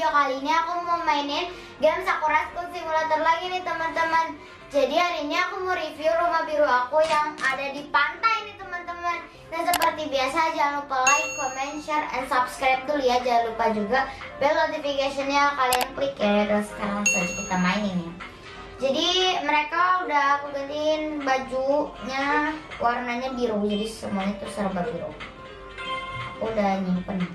video kali ini aku mau mainin game Sakura School Simulator lagi nih teman-teman. Jadi hari ini aku mau review rumah biru aku yang ada di pantai nih teman-teman. Nah seperti biasa jangan lupa like, comment, share, and subscribe dulu ya. Jangan lupa juga bell notification-nya kalian klik ya. Dan sekarang saja kita mainin ya. Jadi mereka udah aku gantiin bajunya warnanya biru, jadi semuanya tuh serba biru. Aku udah nyimpen.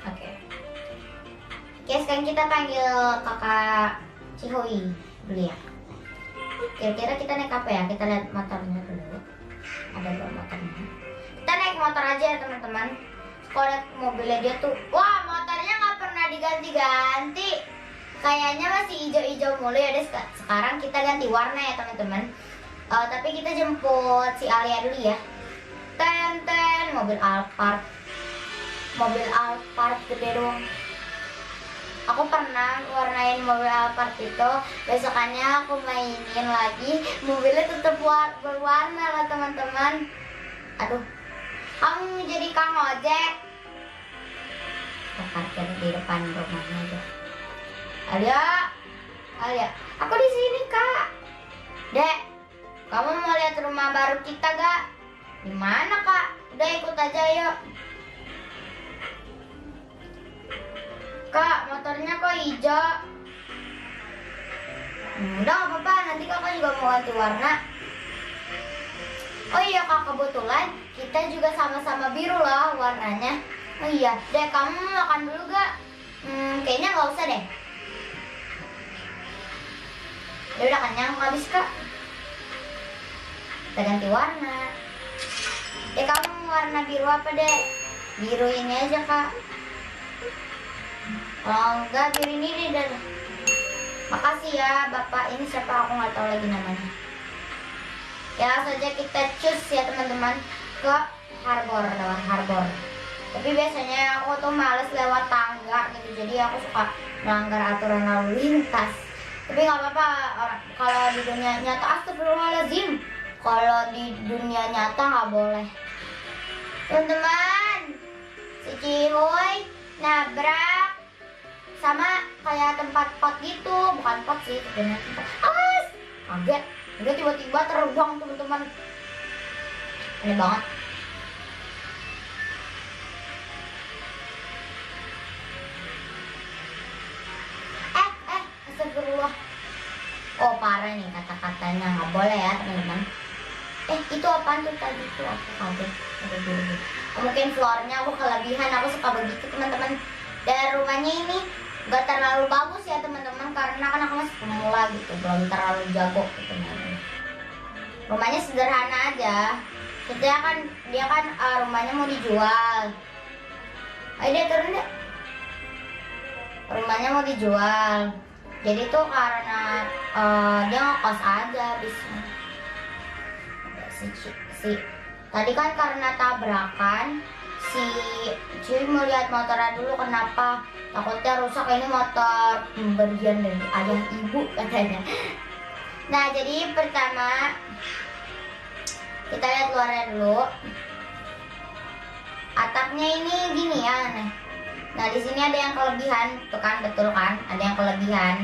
Oke, sekarang kita panggil kakak Cihoi dulu ya. Kira-kira kita naik apa ya? Kita lihat motornya dulu. Ada dua motornya. Kita naik motor aja ya teman-teman. Kalau lihat mobilnya dia tuh, wah motornya nggak pernah diganti-ganti. Kayaknya masih hijau-hijau mulu ya. Sekarang kita ganti warna ya teman-teman. Tapi kita jemput si Alia dulu ya. Mobil Alphard. Mobil Alphard gede dong. Aku pernah warnain mobil Alphard itu, besokannya aku mainin lagi, mobilnya tetap berwarna lah teman-teman. Aduh, kamu jadi kang ojek. Kita parkir di depan rumahnya aja. Alia, aku di sini kak. Dek, kamu mau lihat rumah baru kita gak? Di mana kak? Udah ikut aja yuk. Kak, motornya kok hijau? Udah gak apa-apa, nanti kakak juga mau ganti warna. Oh iya kak, kebetulan kita juga sama-sama biru lah warnanya. Oh iya, deh kamu makan dulu gak? Kayaknya gak usah deh. Ya udah kenyang habis kak. Kita ganti warna. Deh kamu warna biru apa deh? Biru ini aja kak. Kalau enggak biru ini deh. Makasih ya bapak, ini siapa aku nggak tahu lagi namanya. Ya saja kita choose ya teman-teman ke harbor. Tapi biasanya aku tuh males lewat tangga gitu, jadi aku suka melanggar aturan lalu lintas. Tapi nggak apa-apa, kalau di dunia nyata astagfirullahaladzim, kalau di dunia nyata nggak boleh. Teman-teman, si Cihoi nabrak sama kayak tempat pot gitu, bukan pot sih sebenarnya tempat. Awas, kaget, udah tiba-tiba terbang teman-teman, aneh banget. Astagfirullah. Oh parah nih kata-katanya, nggak boleh ya teman-teman. Itu apaan tuh tadi tuh? Aku kaget. Mungkin floornya aku kelebihan, aku suka begitu teman-teman. Dan rumahnya ini gak terlalu bagus ya teman-teman, karena kan aku masih pemula gitu, belum terlalu jago gitu. Rumahnya sederhana aja. Dia kan rumahnya mau dijual. Ayo deh turun deh. Rumahnya mau dijual. Jadi tuh karena dia ngekos aja habisnya. Tadi kan karena tabrakan, si Cuy mau lihat motornya dulu, kenapa takutnya rusak, ini motor pemberian dari ayah ibu katanya. Nah jadi pertama kita lihat luarnya dulu. Atapnya ini gini ya aneh. Nah di sini ada yang kelebihan tuh kan, betul kan, ada yang kelebihan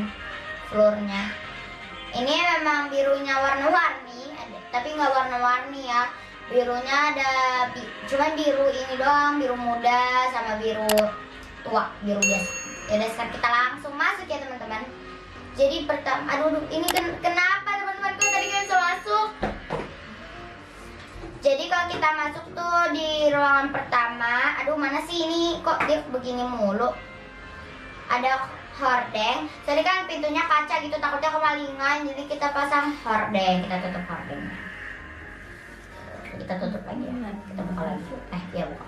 floornya. Ini memang birunya warna-warni, tapi nggak warna-warni ya. Birunya ada cuman biru ini doang, biru muda sama biru tua, biru biasa. Ya udah sekarang kita langsung masuk ya teman-teman. Jadi pertama, aduh ini kenapa teman-teman kok tadi nggak bisa masuk? Jadi kalau kita masuk tuh di ruangan pertama, aduh mana sih ini kok dia begini mulu? Ada hordeng. Tadi kan pintunya kaca gitu, takutnya kemalingan, jadi kita pasang hordeng, kita tutup hordengnya. Kita tutup lagi ya. Kita buka lagi. Ya buka.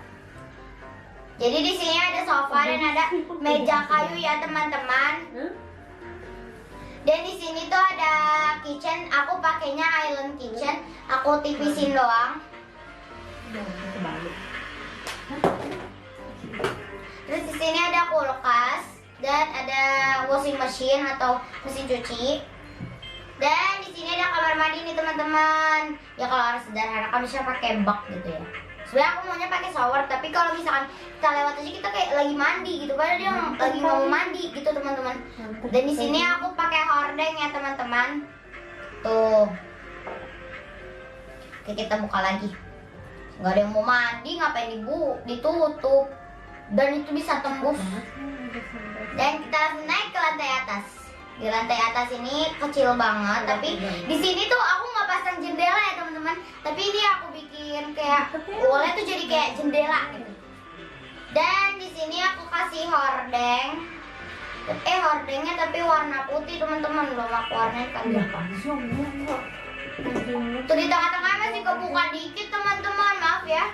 Jadi di sini ada sofa dan ada meja kayu ya teman-teman. Dan di sini tuh ada kitchen. Aku pakainya island kitchen. Aku tipisin doang. Terus di sini ada kulkas dan ada washing machine atau mesin cuci. Dan di sini ada kamar mandi nih teman-teman. Ya kalau harus sederhana kami bisa pakai bak gitu ya. Sebenarnya aku maunya pakai shower, tapi kalau misalkan kita lewat aja kita kayak lagi mandi gitu, padahal dia lagi mau mandi gitu teman-teman. Dan di sini aku pakai hordeng ya teman-teman. Tuh. Oke, kita buka lagi. Nggak ada yang mau mandi, ngapain ditutup? Dan itu bisa tembus. Dan kita langsung naik ke lantai atas. Di lantai atas ini kecil banget, tapi di sini tuh aku nggak pasang jendela ya teman-teman. Tapi ini aku bikin kayak wallnya tuh jadi kayak jendela gitu. Dan di sini aku kasih hordeng. Hordengnya tapi warna putih teman-teman, belum aku warnain kan apa. Tuh di tengah-tengah masih kebuka dikit teman-teman, maaf ya.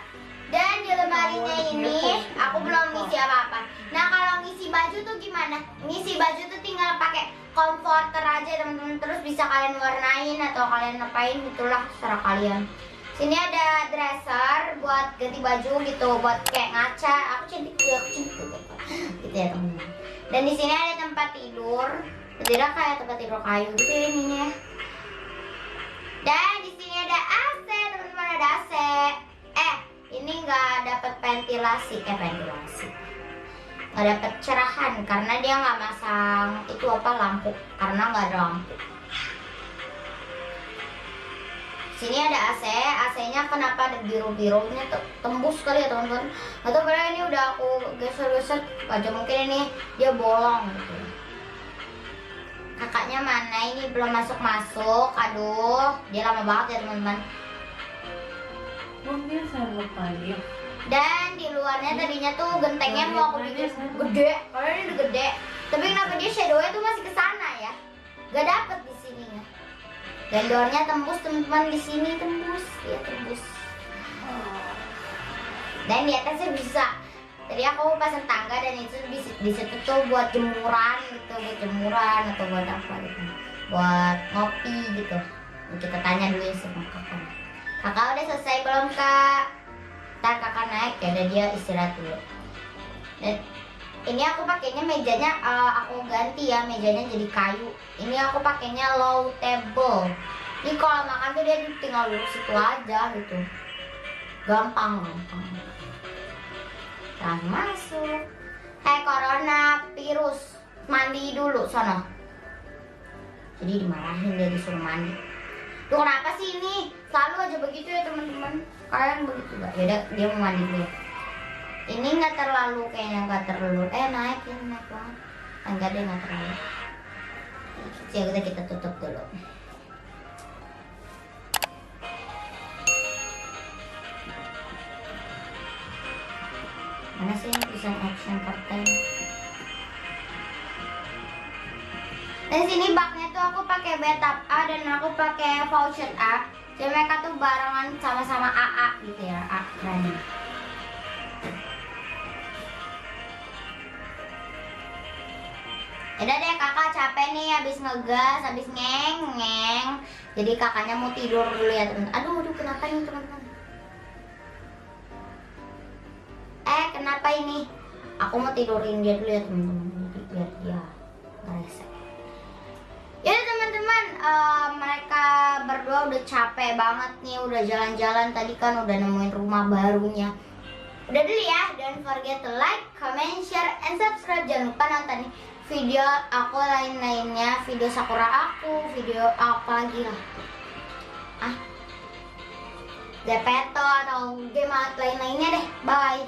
Dan di lemarinya ini aku belum ngisi apa-apa. Nah kalau ngisi baju tuh gimana? Ngisi baju tuh tinggal pakai comforter aja teman-teman. Terus bisa kalian warnain atau kalian ngapain, itulah serah kalian. Sini ada dresser buat ganti baju gitu, buat kayak ngaca. Aku cantik gitu ya teman-teman. Dan di sini ada tempat tidur. Tidak kayak tempat tidur kayu gitu ya ininya. Dan di sini ada AC teman-teman, ada AC. Ini nggak dapat ventilasi, nggak dapat cerahan karena dia nggak masang itu apa lampu, karena nggak ada lampu. Sini ada AC, AC-nya kenapa ada biru-birunya tembus kali ya teman-teman. Atau padahal ini udah aku geser-geser aja, mungkin ini dia bolong gitu. Kakaknya mana ini belum masuk-masuk, aduh dia lama banget ya teman-teman. Dan di luarnya tadinya tuh gentengnya mau aku bikin gede, karena ini udah gede. Tapi kenapa dia shadownya tuh masih ke sana ya? Gak dapet di sininya. Dan doornya tembus teman-teman, di sini tembus, ya tembus. Dan di atasnya bisa. Tadi aku pasang tangga dan itu di situ tuh buat jemuran gitu, buat jemuran atau buat apa gitu, buat ngopi gitu. Kita tanya dulu ya sama kakak. Kakak udah selesai belum kak? Ntar kakak naik ya, dan dia istirahat dulu. Dan ini aku pakainya mejanya aku ganti ya, mejanya jadi kayu. Ini aku pakainya low table. Jadi kalau makan tuh dia tinggal duduk situ aja gitu. Gampang. Langsung masuk. Corona virus, mandi dulu sono. Jadi dimarahin dia, disuruh mandi. Tuh kenapa sih ini? Selalu aja begitu ya teman-teman. Kalian begitu gak? Yaudah dia mau mandi dulu. Ini nggak terlalu kayaknya, nggak terlalu. Naik banget. Enggak deh, nggak terlalu. Ya udah kita tutup dulu. Mana sih desain action curtain? Dan sini baknya tuh aku pakai bathtub A dan aku pakai faucet A. Jadi mereka tuh barengan sama-sama AA gitu ya, A berani. Udah deh kakak capek nih, habis ngegas, habis ngeng. Jadi kakaknya mau tidur dulu ya teman. Aduh kenapa ini teman-teman? Kenapa ini? Aku mau tidurin dia dulu ya teman-teman, biar dia nggak rese. Ya teman-teman, mereka berdua udah capek banget nih, udah jalan-jalan tadi kan, udah nemuin rumah barunya. Udah dulu ya, don't forget to like, comment, share, and subscribe. Jangan lupa nonton video aku lain-lainnya, video Sakura aku, video apa lagi lah, Zepeto atau game lain-lainnya deh. Bye.